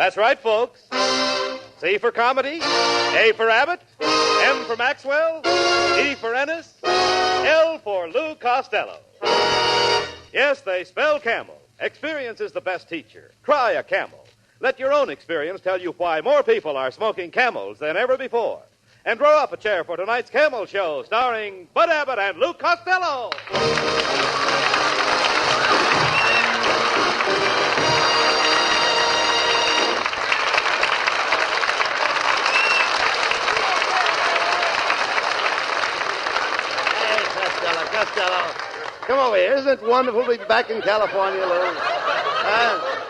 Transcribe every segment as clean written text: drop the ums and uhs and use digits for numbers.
That's right, folks. C for comedy, A for Abbott, M for Maxwell, E for Ennis, L for Lou Costello. Yes, they spell camel. Experience is the best teacher. Try a Camel. Let your own experience tell you why more people are smoking Camels than ever before. And draw up a chair for tonight's Camel Show, starring Bud Abbott and Lou Costello. Costello. Come over here. Isn't it wonderful to be back in California, Lou?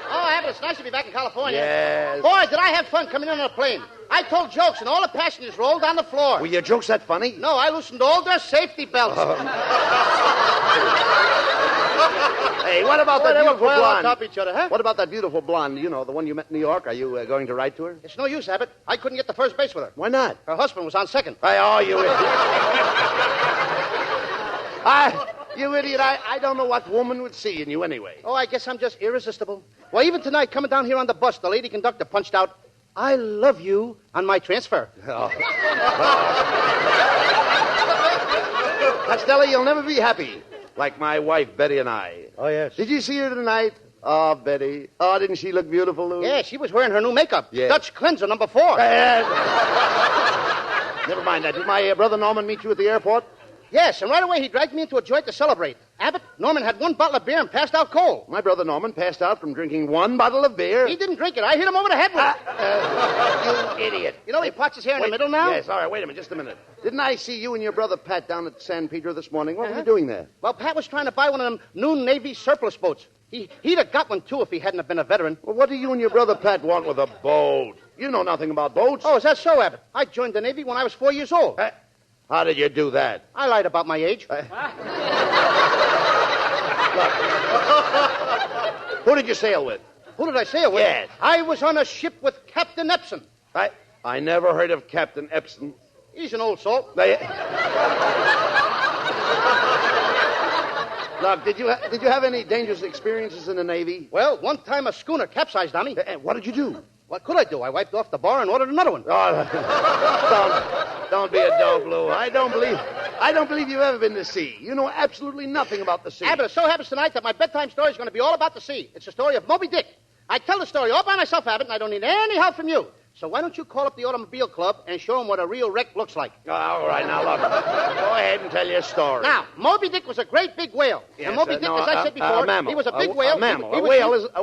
Abbott, it's nice to be back in California. Yes. Boy, did I have fun coming in on a plane. I told jokes, and all the passengers rolled on the floor. Were your jokes that funny? No, I loosened all their safety belts. Hey, what about that beautiful blonde? On top of each other, huh? What about that beautiful blonde? You know, the one you met in New York. Are you going to write to her? It's no use, Abbott. I couldn't get to first base with her. Why not? Her husband was on second. Oh, you idiot. You idiot, I don't know what woman would see in you anyway. Oh, I guess I'm just irresistible. Well, even tonight, coming down here on the bus, the lady conductor punched out, "I love you," on my transfer. Oh. Costello, you'll never be happy, like my wife, Betty, and I. Oh, yes. Did you see her tonight? Oh, Betty. Oh, didn't she look beautiful, Lou? Yeah, she was wearing her new makeup. Yeah. Dutch Cleanser number 4. Never mind that. Did my brother Norman meet you at the airport? Yes, and right away he dragged me into a joint to celebrate. Abbott, Norman had 1 bottle of beer and passed out cold. My brother Norman passed out from drinking 1 bottle of beer. He didn't drink it. I hit him over the head with it. You idiot. You know he parts his hair in the middle now? Yes, all right, wait a minute, just a minute. Didn't I see you and your brother Pat down at San Pedro this morning? What were you doing there? Well, Pat was trying to buy one of them new Navy surplus boats. He'd have got one, too, if he hadn't have been a veteran. Well, what do you and your brother Pat want with a boat? You know nothing about boats. Oh, is that so, Abbott? I joined the Navy when I was 4 years old. How did you do that? I lied about my age. Look, who did you sail with? Who did I sail with? Yes. I was on a ship with Captain Epson. I never heard of Captain Epson. He's an old salt. Look, did you have any dangerous experiences in the Navy? Well, one time a schooner capsized on me. What did you do? What could I do? I wiped off the bar and ordered another one. Oh, don't be a dope, Lou. I don't believe you've ever been to sea. You know absolutely nothing about the sea. Abbott, it so happens tonight that my bedtime story is going to be all about the sea. It's the story of Moby Dick. I tell the story all by myself, Abbott, and I don't need any help from you. So why don't you call up the Automobile Club and show them what a real wreck looks like? Oh, all right, now, look. Go ahead and tell your story. Now, Moby Dick was a great big whale. Yes, and Moby Dick, as I said before, a mammal. he was a big whale. A mammal. A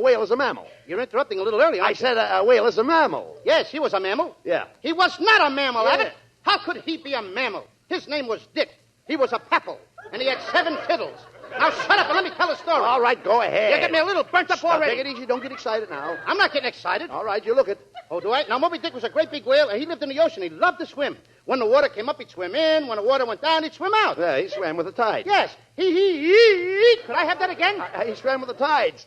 whale is a mammal. You're interrupting a little early, aren't I said a whale is a mammal. Yes, he was a mammal. Yeah. He was not a mammal, Yeah. Abbott. How could he be a mammal? His name was Dick. He was a papal, and he had 7 fiddles. Now shut up and let me tell the story. All right, go ahead. You get me a little burnt up already. Take it easy. Don't get excited now. I'm not getting excited. All right, you look it. Oh, do I? Now, Moby Dick was a great big whale, and he lived in the ocean. He loved to swim. When the water came up, he'd swim in. When the water went down, he'd swim out. Yeah, he swam with the tides. Yes. He. Could I have that again? He swam with the tides.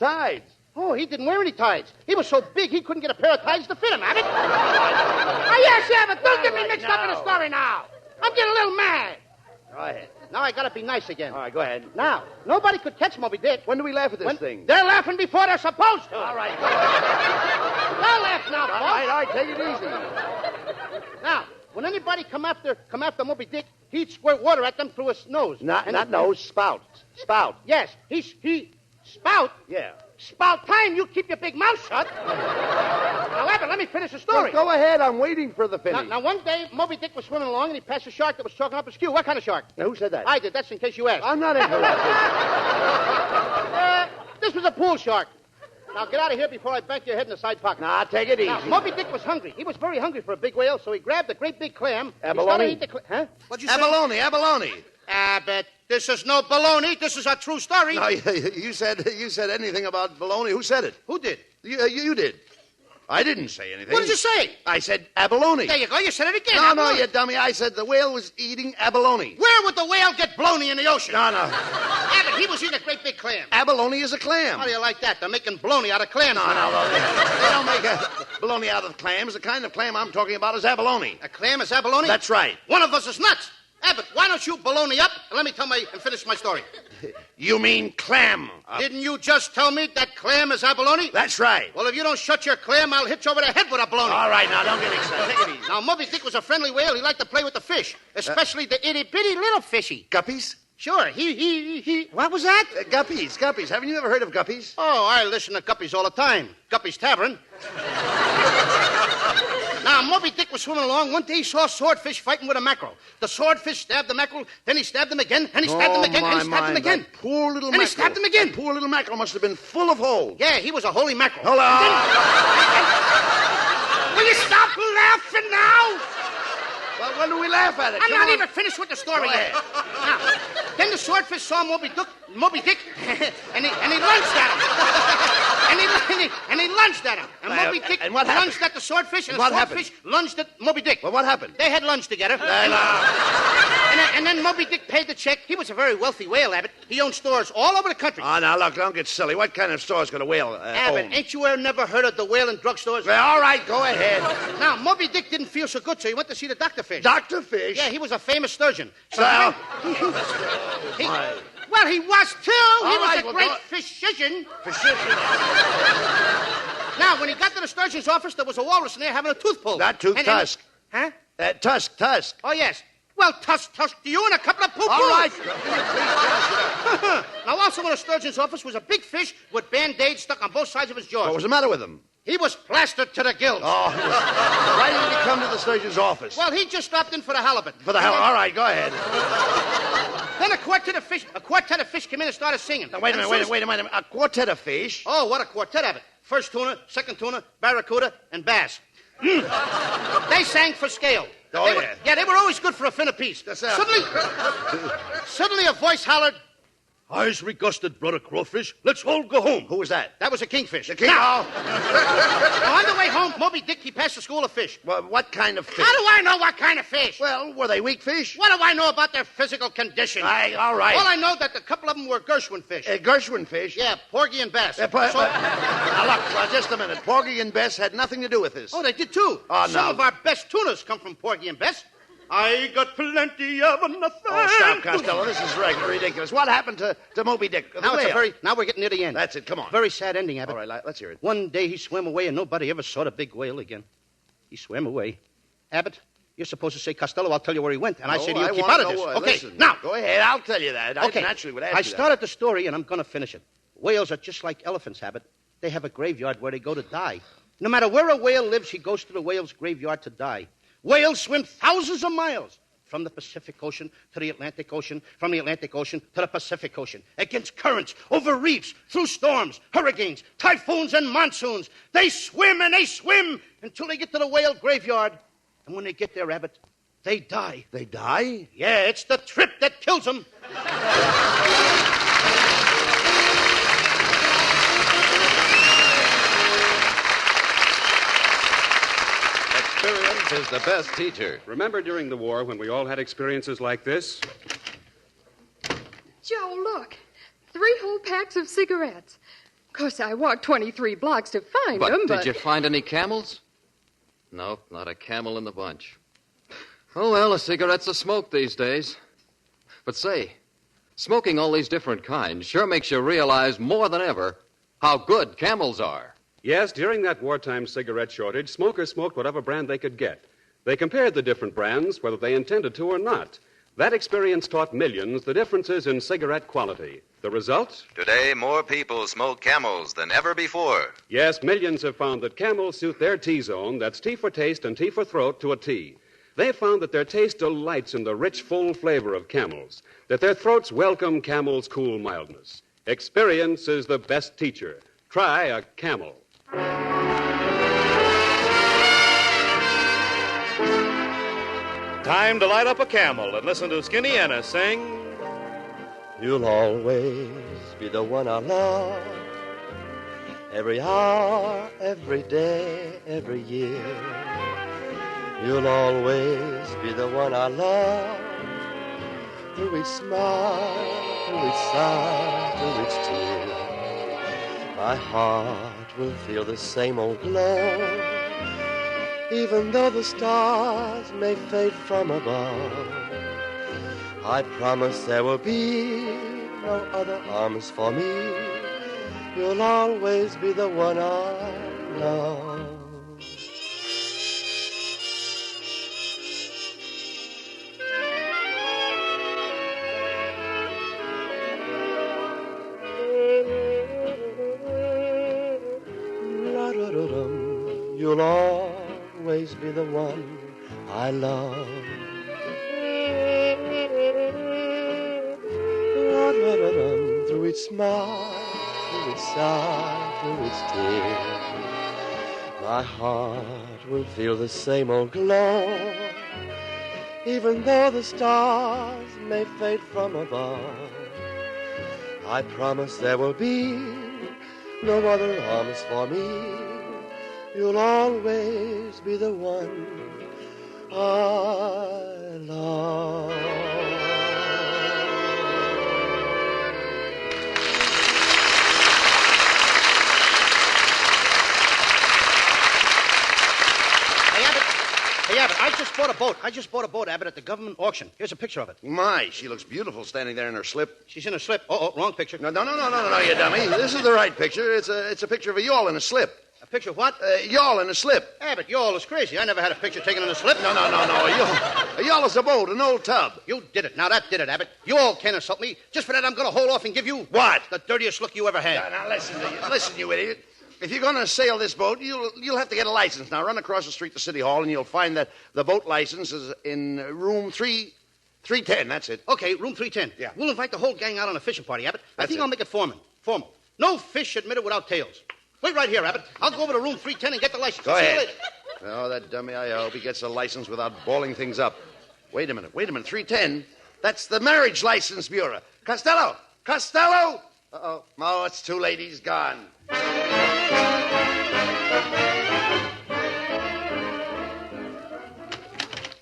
Oh, he didn't wear any tides. He was so big, he couldn't get a pair of tides to fit him, Abbott. Oh, yes, Abbott. Don't get me mixed up in the story now. I'm getting a little mad. Go ahead. Now I gotta be nice again. All right, go ahead. Now, nobody could catch Moby Dick. When do we laugh at this thing? They're laughing before they're supposed to. All right. Don't laugh now, folks. All right, take it easy. Now, when anybody come after Moby Dick, he'd squirt water at them through his nose. Not nose, spout. Spout. Yes, he spout. Yeah. Spout time, you keep your big mouth shut. Now, Abbott, let me finish the story. Well, go ahead, I'm waiting for the finish. Now, one day, Moby Dick was swimming along, and he passed a shark that was chalking up his queue. What kind of shark? Now, who said that? I did. That's in case you asked. I'm not interrupting. This was a pool shark. Now, get out of here before I bank your head in the side pocket. Nah, take it easy. Now, Moby Dick was hungry. He was very hungry for a big whale, so he grabbed a great big clam. Abalone? Huh? What'd you say? Abalone. Abbott, this is no baloney. This is a true story. No, you said anything about baloney. Who said it? Who did? You did. I didn't say anything. What did you say? I said abalone. There you go. You said it again. No, you dummy. I said the whale was eating abalone. Where would the whale get baloney in the ocean? No. Abbott, he was eating a great big clam. Abalone is a clam. How do you like that? They're making baloney out of clams. No. They don't make a baloney out of clams. The kind of clam I'm talking about is abalone. A clam is abalone? That's right. One of us is nuts. Abbott, why don't you baloney up and let me finish my story. You mean clam. Didn't you just tell me that clam is abalone? That's right. Well, if you don't shut your clam, I'll hit you over the head with a baloney. All right, now, don't get excited. Take it easy. Now, Moby Dick was a friendly whale. He liked to play with the fish, especially the itty-bitty little fishy. Guppies? Sure, he... What was that? Guppies. Haven't you ever heard of guppies? Oh, I listen to Guppies all the time. Guppy's Tavern. Now, Moby Dick was swimming along. One day he saw a swordfish fighting with a mackerel. The swordfish stabbed the mackerel, then he stabbed him again, and he stabbed him again, and he stabbed him again. That poor little and mackerel. he stabbed him again. That poor little mackerel must have been full of holes. Yeah, he was a holy mackerel. Hold on. Will you stop laughing now? Well, when do we laugh at it? I'm Come not on. even finished with the story Go yet. Now, then the swordfish saw Moby Dick, and he lunged at him. and he lunged at him. And Moby Dick and what happened? lunged at the swordfish, and What the swordfish lunged at Moby Dick. Well, what happened? They had lunch together. And then Moby Dick paid the check. He was a very wealthy whale, Abbott. He owned stores all over the country. Oh, now, look, don't get silly. What kind of store's got a whale Abbott, own? ain't you never heard of the whale and drugstores? Well, all right, go ahead. Now, Moby Dick didn't feel so good, so he went to see the Dr. Fish. Dr. Fish? Yeah, he was a famous sturgeon. So Well, well, he was too. He All was right, a well, great go- physician. Now, when he got to the surgeon's office, there was a walrus in there having a tooth pulled. Not tooth, tusk. Huh? Tusk. Oh, yes. Well, tusk to you and a couple of poo-poos. All right. Now, also in the surgeon's office was a big fish with Band-Aids stuck on both sides of his jaws. What was the matter with him? He was plastered to the gills. Oh, why didn't he come to the surgeon's office? Well, he just stopped in for the halibut. For the hell, all right, go ahead. Then a quartet of fish came in and started singing. Now, wait a minute. A quartet of fish? Oh, what a quartet of it. First tuna, second tuna, barracuda, and bass. They sang for scale. Oh, They were always good for a fin apiece. Suddenly a voice hollered, "Eyes regusted, brother crawfish. Let's all go home." Who was that? That was a kingfish. The king? Now, on the way home, Moby Dick, he passed a school of fish. Well, what kind of fish? How do I know what kind of fish? Well, were they weak fish? What do I know about their physical condition? All right. All I know that a couple of them were Gershwin fish. Gershwin fish? Yeah, porgy and bass. Now, look, just a minute. Porgy and Bess had nothing to do with this. Oh, they did too. Oh, no. Some of our best tunas come from Porgy and Bess. I got plenty of nothing. Oh, stop, Costello. This is ridiculous. What happened to Moby Dick? Now we're getting near the end. That's it. Come on. Very sad ending, Abbott. All right, let's hear it. One day he swam away and nobody ever saw the big whale again. He swam away. Abbott, you're supposed to say Costello. I'll tell you where he went. And I say to you, keep out of this. Okay, listen, now. Go ahead. I'll tell you that. Okay. I naturally would ask I you started the story and I'm going to finish it. Whales are just like elephants, Abbott. They have a graveyard where they go to die. No matter where a whale lives, he goes to the whale's graveyard to die. Whales swim thousands of miles from the Pacific Ocean to the Atlantic Ocean, from the Atlantic Ocean to the Pacific Ocean, against currents, over reefs, through storms, hurricanes, typhoons, and monsoons. They swim and they swim until they get to the whale graveyard. And when they get there, Abbott, they die. They die? Yeah, it's the trip that kills them. Experience is the best teacher. Remember during the war when we all had experiences like this? Joe, look. 3 whole packs of cigarettes. Of course, I walked 23 blocks to find them, but... Did you find any camels? Nope, not a camel in the bunch. Oh, well, a cigarette's a smoke these days. But say, smoking all these different kinds sure makes you realize more than ever how good camels are. Yes, during that wartime cigarette shortage, smokers smoked whatever brand they could get. They compared the different brands, whether they intended to or not. That experience taught millions the differences in cigarette quality. The result? Today, more people smoke Camels than ever before. Yes, millions have found that Camels suit their T-zone, that's T for taste and T for throat, to a T. They found that their taste delights in the rich, full flavor of Camels, that their throats welcome Camel's cool mildness. Experience is the best teacher. Try a Camel. Time to light up a Camel and listen to Skinny Ennis sing. You'll always be the one I love. Every hour, every day, every year. You'll always be the one I love. Through each smile, through each sigh, through each tear, my heart will feel the same old glow. Even though the stars may fade from above, I promise there will be no other arms for me. You'll always be the one I love. You'll always be the one I love. Through each smile, through each sigh, through each tear, my heart will feel the same old glow. Even though the stars may fade from above, I promise there will be no other arms for me. You'll always be the one I love. Hey, Abbott, I just bought a boat, Abbott, at the government auction. Here's a picture of it. My, she looks beautiful standing there in her slip. She's in a slip. Oh, wrong picture. No, you dummy. This is the right picture. It's a picture of a yawl in a slip. A picture of what? Yawl in a slip. Abbott, yawl is crazy. I never had a picture taken in a slip. No. A yawl is a boat, an old tub. You did it. Now, that did it, Abbott. You all can't insult me. Just for that, I'm going to hold off and give you... What? The dirtiest look you ever had. Now, listen, you idiot. If you're going to sail this boat, you'll have to get a license. Now, run across the street to City Hall, and you'll find that the boat license is in room 310. That's it. Okay, room 310. Yeah. We'll invite the whole gang out on a fishing party, Abbott. I think it. I'll make it formal. No fish admitted without tails. Wait right here, Abbott. I'll go over to room 310 and get the license. Go See you ahead. later. Oh, that dummy, I hope he gets a license without balling things up. Wait a minute. 310? That's the Marriage License Bureau. Costello! Uh-oh. Oh, it's too late. He's gone.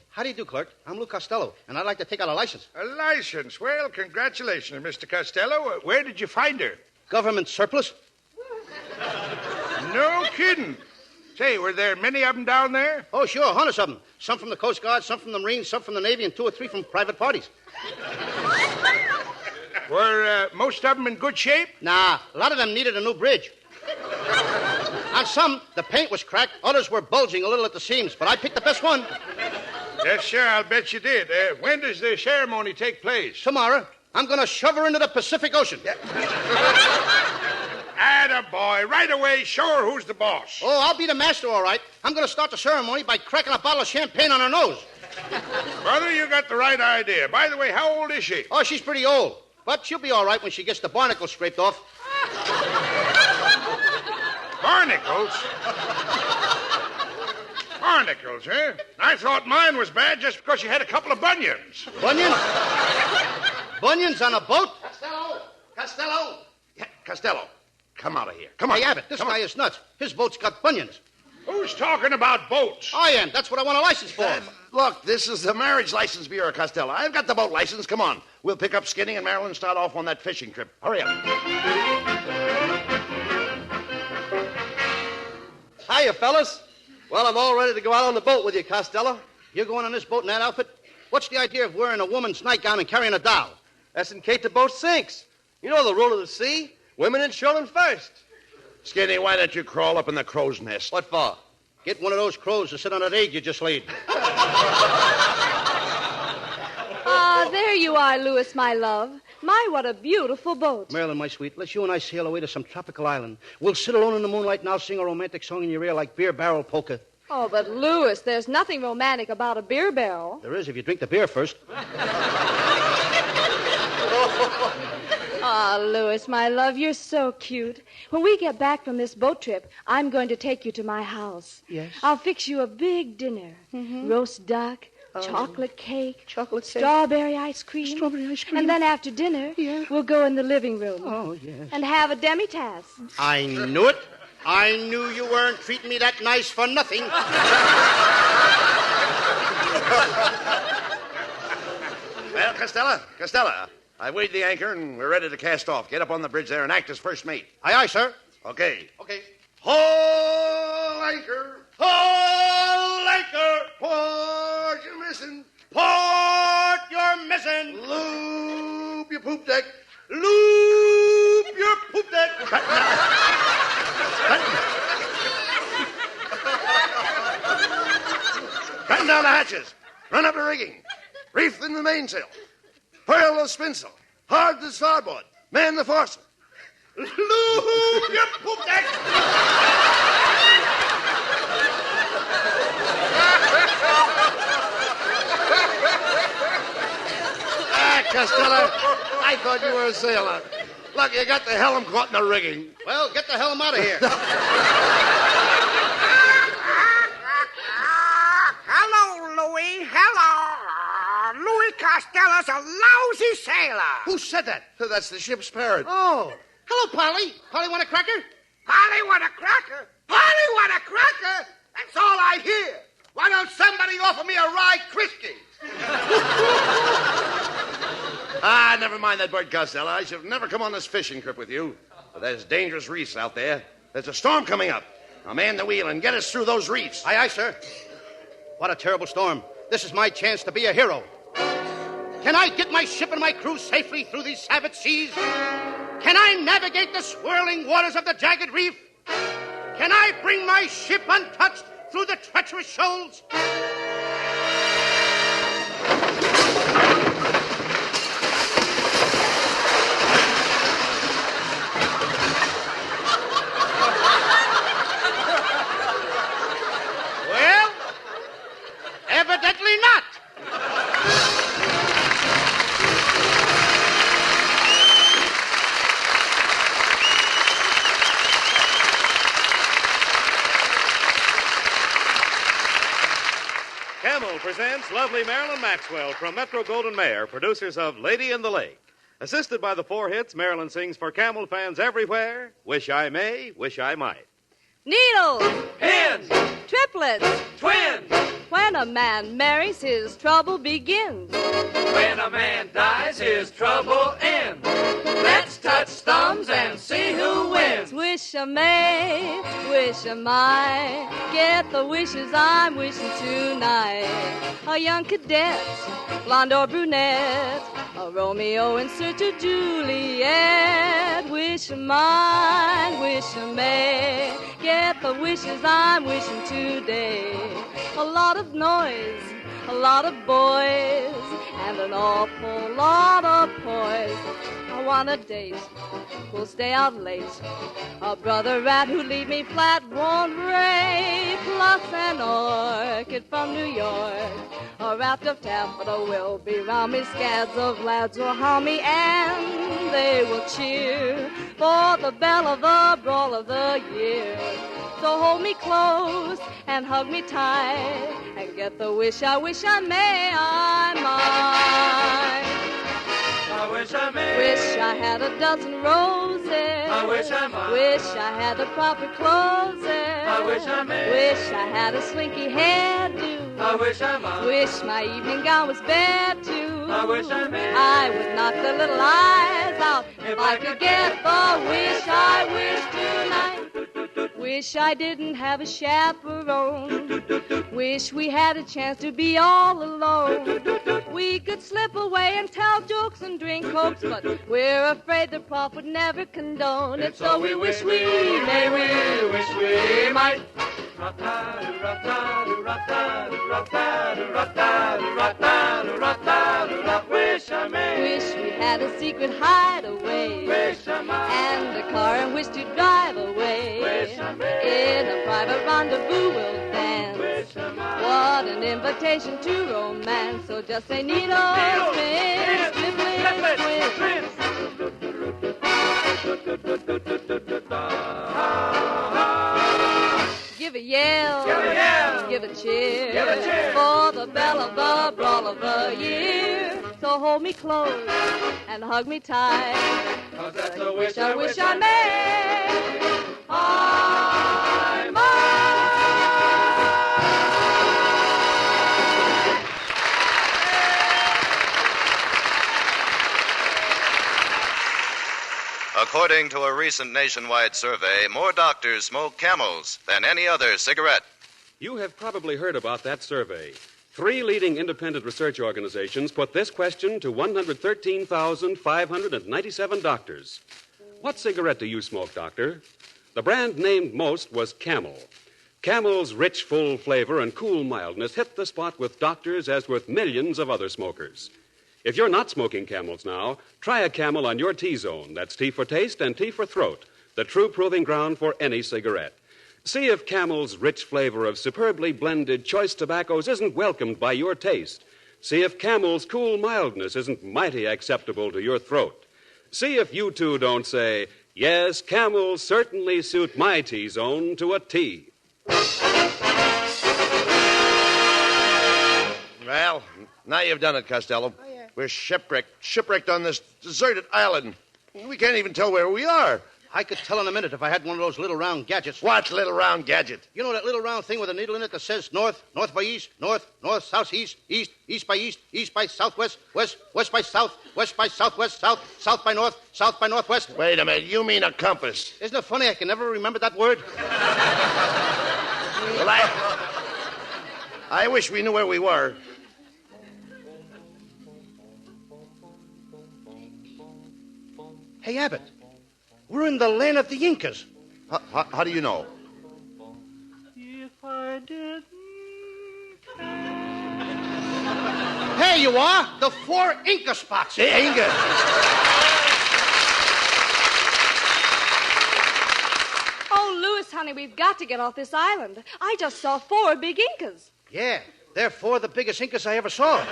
How do you do, clerk? I'm Lou Costello, and I'd like to take out a license. A license? Well, congratulations, Mr. Costello. Where did you find her? Government surplus? No kidding. Say, were there many of them down there? Oh, sure, hundreds of them. Some from the Coast Guard, some from the Marines, some from the Navy, and 2 or 3 from private parties. Were most of them in good shape? Nah, a lot of them needed a new bridge. On some, the paint was cracked. Others were bulging a little at the seams, but I picked the best one. Yes, sir, I'll bet you did. When does the ceremony take place? Tomorrow, I'm going to shove her into the Pacific Ocean. Yeah. Attaboy. Right away, show her who's the boss. Oh, I'll be the master, all right. I'm going to start the ceremony by cracking a bottle of champagne on her nose. Brother, you got the right idea. By the way, how old is she? Oh, she's pretty old. But she'll be all right when she gets the barnacles scraped off. Barnacles? Barnacles, eh? I thought mine was bad just because she had a couple of bunions. Bunions? Bunions on a boat? Costello! Yeah, Costello, come out of here. Come on. Hey, Abbott, this guy is nuts. His boat's got bunions. Who's talking about boats? I am. That's what I want a license for. Look, this is the Marriage License Bureau, Costello. I've got the boat license. Come on. We'll pick up Skinny and Marilyn and start off on that fishing trip. Hurry up. Hiya, fellas. Well, I'm all ready to go out on the boat with you, Costello. You're going on this boat in that outfit? What's the idea of wearing a woman's nightgown and carrying a doll? That's in case the boat sinks. You know the rule of the sea. Women and children first. Skinny, why don't you crawl up in the crow's nest? What for? Get one of those crows to sit on that egg you just laid. Ah, there you are, Louis, my love. My, what a beautiful boat. Marilyn, my sweet, let's you and I sail away to some tropical island. We'll sit alone in the moonlight and I'll sing a romantic song in your ear like beer barrel polka. Oh, but Louis, there's nothing romantic about a beer barrel. There is if you drink the beer first. Ah, Louis, my love, you're so cute. When we get back from this boat trip, I'm going to take you to my house. Yes? I'll fix you a big dinner. Mm-hmm. Roast duck, chocolate cake, chocolate strawberry ice cream. Strawberry ice cream. And then after dinner, we'll go in the living room. Oh, yes. And have a demi-tasse. I knew it. I knew you weren't treating me that nice for nothing. Well, Costello, I weighed the anchor and we're ready to cast off. Get up on the bridge there and act as first mate. Aye, aye, sir. Okay. Okay. Haul anchor! Haul anchor! Port you're missing! Port you're missing! Lube your poop deck! Lube Run down the hatches. Run up the rigging. Reef in the mainsail. Furl the spinsail. Hard the starboard. Man the foresail. Look your poop deck. Costello, I thought you were a sailor. Look, you got the helm caught in the rigging. Well, get the helm out of here. Hello, Louis. Hello. Louis Costello's a lousy sailor. Who said that? That's the ship's parrot. Oh. Hello, Polly. Polly, want a cracker? Polly want a cracker? Polly want a cracker? That's all I hear. Why don't somebody offer me a rye Christie? Never mind that bird, Costello. I should have never come on this fishing trip with you. But there's dangerous reefs out there. There's a storm coming up. Now man the wheel and get us through those reefs. Aye, aye, sir. What a terrible storm. This is my chance to be a hero. Can I get my ship and my crew safely through these savage seas? Can I navigate the swirling waters of the jagged reef? Can I bring my ship untouched through the treacherous shoals? Well, evidently not. Camel presents lovely Marilyn Maxwell from Metro-Goldwyn-Mayer, producers of Lady in the Lake. Assisted by the 4 hits, Marilyn sings for Camel fans everywhere, Wish I May, Wish I Might. Needles, Pins, triplets, twins. when a man marries, his trouble begins. When a man dies, his trouble ends. Let's touch thumbs and see who wins. Wish I may, wish I might, get the wishes I'm wishing tonight. A young cadet, blonde or brunette, a Romeo in search of Juliet. Wish I might, wish I may, get the wishes I'm wishing today. A lot of noise, a lot of boys, and an awful lot of poise. I want a date, we'll stay out late. A brother rat who leave me flat won't rape. Plus an orchid from New York, a raft of taffeta will be round me. Scads of lads will harm me, and they will cheer for the belle of the brawl of the year. So hold me close and hug me tight, and get the wish I may, I might. I wish I may. Wish I had a dozen roses. I wish I might. Wish I had the proper clothes. I wish I may. Wish I had a slinky hairdo. I wish I might. Wish my evening gown was bare too. I wish I may. I would knock the little eyes out if I could get the wish I wish tonight. Wish I didn't have a chaperone. Wish we had a chance to be all alone. We could slip away and tell jokes and drink cokes, but we're afraid the prof would never condone it. So we wish we may, we wish we might. Wish I may. Wish we had a secret hideaway. Wish I might. And a car in which to drive away. Wish I may. In a private rendezvous we'll dance. Wish I might. What an invitation to romance. So just say needles, pins, triplets, twins. Give a yell, give a cheer, for the belle of the brawl of the year. So hold me close and hug me tight. 'Cause that's the wish I wish I may. I might. According to a recent nationwide survey, more doctors smoke Camels than any other cigarette. You have probably heard about that survey. 3 leading independent research organizations put this question to 113,597 doctors. What cigarette do you smoke, doctor? The brand named most was Camel. Camel's rich, full flavor and cool mildness hit the spot with doctors as with millions of other smokers. If you're not smoking Camels now, try a Camel on your T-zone. That's T for taste and T for throat, the true proving ground for any cigarette. See if Camel's rich flavor of superbly blended choice tobaccos isn't welcomed by your taste. See if Camel's cool mildness isn't mighty acceptable to your throat. See if you two don't say, yes, Camels certainly suit my T-zone to a T. Well, now you've done it, Costello. Oh, yeah. We're shipwrecked on this deserted island. We can't even tell where we are. I could tell in a minute if I had one of those little round gadgets. What little round gadget? You know that little round thing with a needle in it that says north by east, north, south, east by east by southwest, west by south, west by southwest, south by north, south by northwest. Wait a minute, you mean a compass? Isn't it funny I can never remember that word? Well, I wish we knew where we were. Hey, Abbott, we're in the land of the Incas. How do you know? If I didn't There you are, the 4 Inca spots. The Inca. Oh, Louis, honey, we've got to get off this island. I just saw 4 big Incas. Yeah, they're 4 of the biggest Incas I ever saw.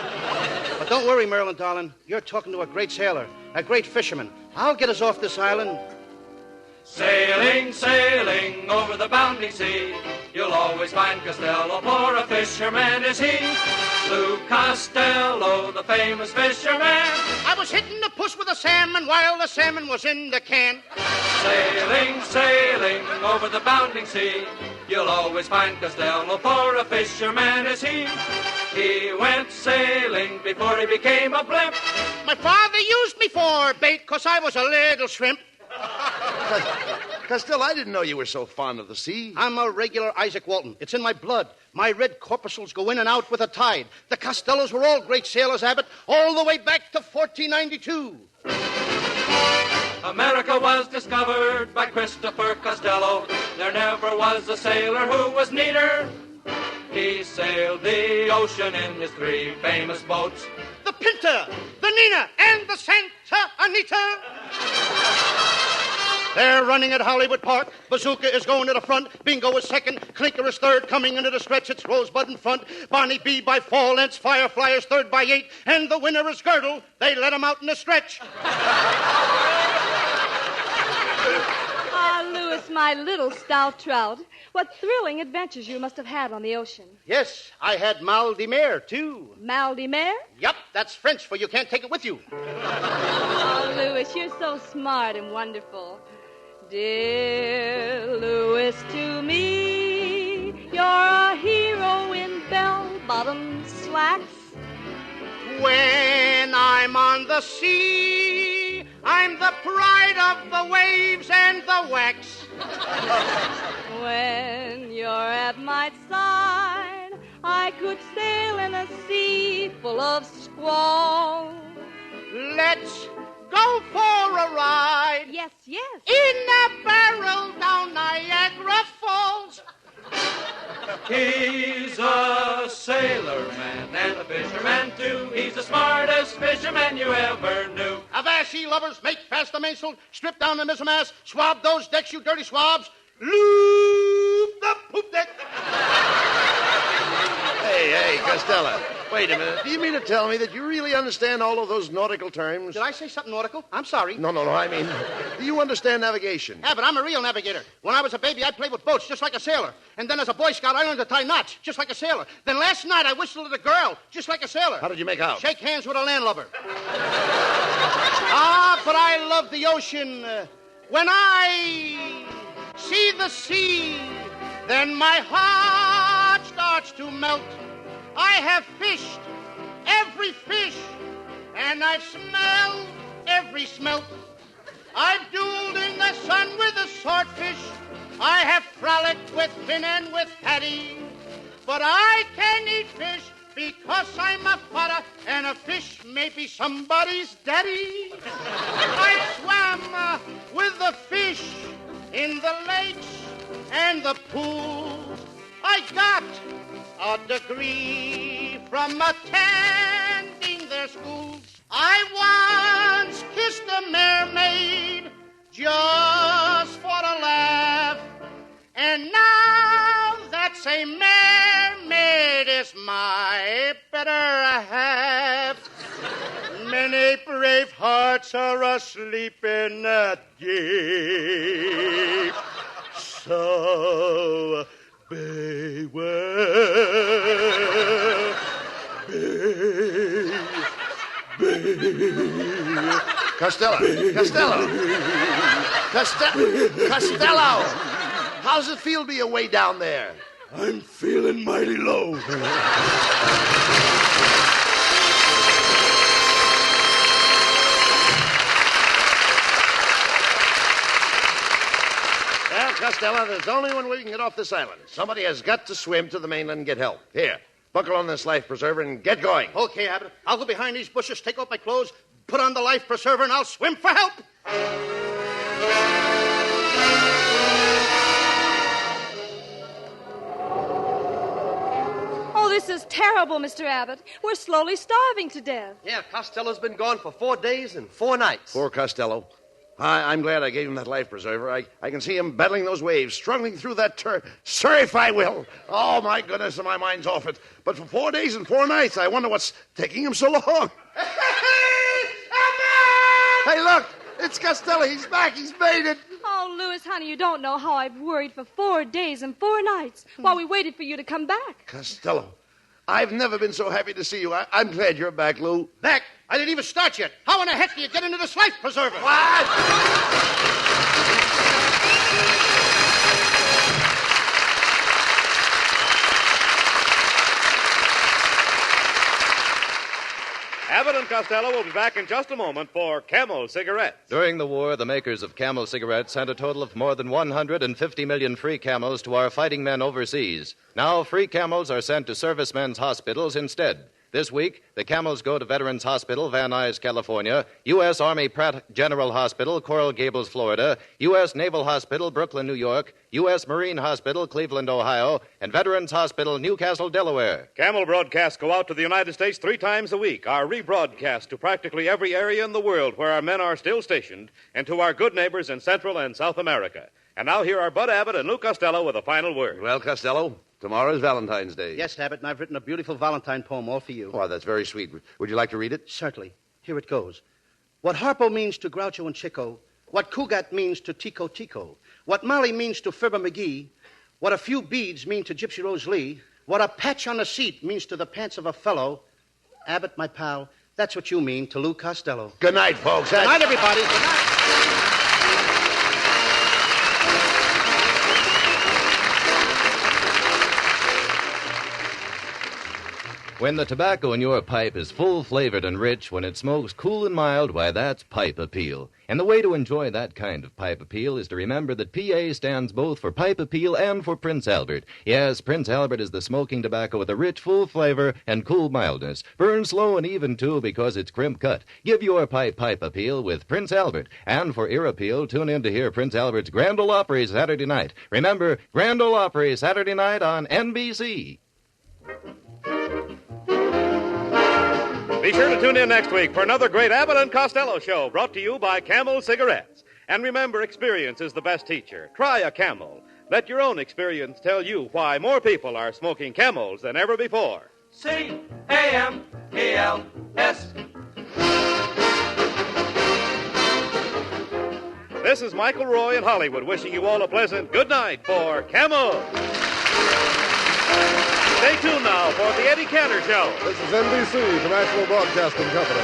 But don't worry, Marilyn, darling. You're talking to a great sailor, a great fisherman. I'll get us off this island. Sailing, sailing over the bounding sea, you'll always find Costello, for a fisherman is he. Lou Costello, the famous fisherman. I was hitting the puss with a salmon while the salmon was in the can. Sailing, sailing over the bounding sea, you'll always find Costello, for a fisherman is he. He went sailing before he became a blimp. My father used me for bait 'cause I was a little shrimp. Costello, I didn't know you were so fond of the sea. I'm a regular Isaac Walton. It's in my blood. My red corpuscles go in and out with the tide. The Costellos were all great sailors, Abbott, all the way back to 1492. America was discovered by Christopher Costello. There never was a sailor who was neater. He sailed the ocean in his 3 famous boats. The Pinta, the Nina, and the Santa Anita. They're running at Hollywood Park. Bazooka is going to the front. Bingo is second. Clinker is third. Coming into the stretch, it's Rosebud in front. Bonnie B by 4 lengths. Firefly is third by 8. And the winner is Girdle. They let him out in the stretch. Ah, Louis, my little stout trout. What thrilling adventures you must have had on the ocean. Yes, I had mal de mer, too. Mal de mer? Yup, that's French for you can't take it with you. Oh, Louis, you're so smart and wonderful. Dear Louis, to me, you're a hero in bell-bottom slacks. When I'm on the sea, I'm the pride of the waves and the wax. When you're at my side, I could sail in a sea full of squall. Let's go for a ride. Yes, yes. In a barrel down Niagara Falls. He's a sailor man and a fisherman too. He's the smartest fisherman you ever knew. Avast, ye lovers, make fast the mainsail, strip down the mizzenmast, swab those decks, you dirty swabs, lube the poop deck. Hey, Costello, wait a minute. Do you mean to tell me that you really understand all of those nautical terms? Did I say something nautical? I'm sorry. No, I mean, do you understand navigation? Yeah, but I'm a real navigator. When I was a baby, I played with boats just like a sailor. And then as a Boy Scout, I learned to tie knots just like a sailor. Then last night, I whistled at a girl just like a sailor. How did you make out? Shake hands with a landlubber. But I love the ocean. When I see the sea, then my heart starts to melt. I have fished every fish, and I've smelled every smelt. I've dueled in the sun with a swordfish. I have frolicked with Finn and with Paddy. But I can eat fish because I'm a fodder, and a fish may be somebody's daddy. I swam with the fish in the lakes and the pools. I got a degree from attending their schools. I once kissed a mermaid just for a laugh. And now that same mermaid is my better half. Many brave hearts are asleep in that deep. So beware, Costello! How's it feel to be away down there? I'm feeling mighty low. Well, Costello, there's only one way we can get off this island. Somebody has got to swim to the mainland and get help. Here, buckle on this life preserver and get going. Okay, Abbott. I'll go behind these bushes, take off my clothes, put on the life preserver, and I'll swim for help. Oh, this is terrible, Mr. Abbott. We're slowly starving to death. Yeah, Costello's been gone for 4 days and 4 nights. Poor Costello. I'm glad I gave him that life preserver. I can see him battling those waves, struggling through that surf, I will. Oh, my goodness, my mind's off it. But for 4 days and 4 nights, I wonder what's taking him so long. Hey, look, it's Costello. He's back. He's made it. Oh, Louis, honey, you don't know how I've worried for 4 days and 4 nights while we waited for you to come back. Costello, I've never been so happy to see you. I'm glad you're back, Lou. Back? I didn't even start yet. How in the heck do you get into this life preserver? What? Abbott and Costello will be back in just a moment for Camel Cigarettes. During the war, the makers of Camel cigarettes sent a total of more than 150 million free Camels to our fighting men overseas. Now, free Camels are sent to servicemen's hospitals instead. This week, the Camels go to Veterans Hospital, Van Nuys, California, U.S. Army Pratt General Hospital, Coral Gables, Florida, U.S. Naval Hospital, Brooklyn, New York, U.S. Marine Hospital, Cleveland, Ohio, and Veterans Hospital, Newcastle, Delaware. Camel broadcasts go out to the United States 3 times a week, are rebroadcast to practically every area in the world where our men are still stationed, and to our good neighbors in Central and South America. And now here are Bud Abbott and Lou Costello with a final word. Well, Costello, tomorrow is Valentine's Day. Yes, Abbott, and I've written a beautiful Valentine poem all for you. Oh, that's very sweet. Would you like to read it? Certainly. Here it goes. What Harpo means to Groucho and Chico, what Cugat means to Tico Tico, what Molly means to Fibber McGee, what a few beads mean to Gypsy Rose Lee, what a patch on a seat means to the pants of a fellow, Abbott, my pal, that's what you mean to Lou Costello. Good night, folks. Good night, everybody. Good night. When the tobacco in your pipe is full-flavored and rich, when it smokes cool and mild, why, that's pipe appeal. And the way to enjoy that kind of pipe appeal is to remember that PA stands both for pipe appeal and for Prince Albert. Yes, Prince Albert is the smoking tobacco with a rich, full flavor and cool mildness. Burns slow and even, too, because it's crimp cut. Give your pipe appeal with Prince Albert. And for ear appeal, tune in to hear Prince Albert's Grand Ole Opry Saturday night. Remember, Grand Ole Opry Saturday night on NBC. Be sure to tune in next week for another great Abbott and Costello show brought to you by Camel Cigarettes. And remember, experience is the best teacher. Try a Camel. Let your own experience tell you why more people are smoking Camels than ever before. C-A-M-E-L-S. This is Michael Roy in Hollywood wishing you all a pleasant good night for Camel. Stay tuned now for the Eddie Cantor Show. This is NBC, the National Broadcasting Company.